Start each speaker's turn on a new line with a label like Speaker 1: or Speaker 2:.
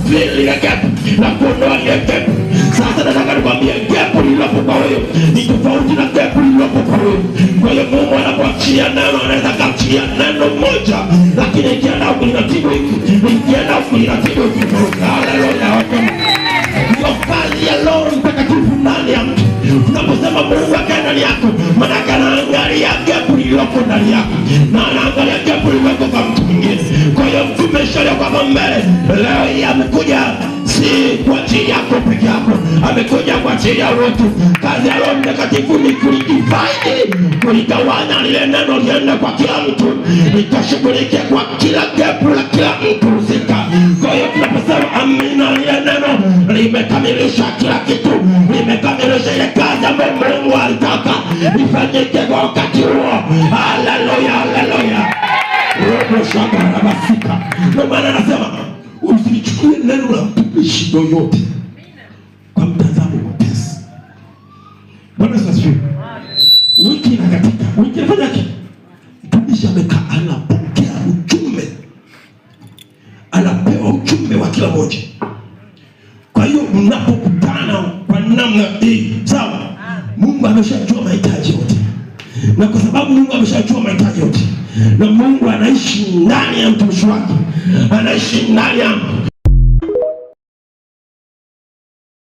Speaker 1: kufill ile gap na kuondoa ile gap. Sasa nataka nikwambie gap lililopo kwa wewe ni tofauti na gap lililopo kwa wewe. Kwa hiyo Mungu anapoachia neno, anaweza kuachia neno moja, lakini ikienda huko linatibu hiki, ikienda huko linatibu hiki. Haleluya. Ndio kazi ya Roho Mtakatifu ndani ya mtu. Unaposema Mungu akae ndani yako, maana anaangalia gap lililopo ndani yako na anaangalia gap lililopo kwa mtu mwingine. Kwa hiyo mtume shale kwa mbele leo hii amekuja si kwa ajili yako peke yako, amekuja kwa ajili ya watu. Kazi ya Roho Mtakatifu ni kulidivide, kuligawanya lile neno liende kwa kila mtu, litashughulikia kwa kila gap la kila mtu husika. Kwa hiyo tunaposema amina, lile neno limekamilisha kila kitu, limekamilisha ile kazi ambayo Mungu alitaka ifanyike kwa wakati huo. Haleluya, haleluya. Roho shaka bafika. Ndio maana anasema usilichukue neno la mtumishi yoyote kwa mtazamo mwepesi. Bwana asifiwe. Wiki inakatika, wiki inafanya kitu. Mtumishi amekaa anapokea ujumbe, anapewa ujumbe wa kila mmoja. Kwa hiyo mnapokutana kwa namna hii, sawa, Mungu ameshajua mahitaji yote. Na kwa sababu Mungu ameshajua mahitaji yote, na Mungu anaishi ndani ya mtumishi wake, anaishi ndani ya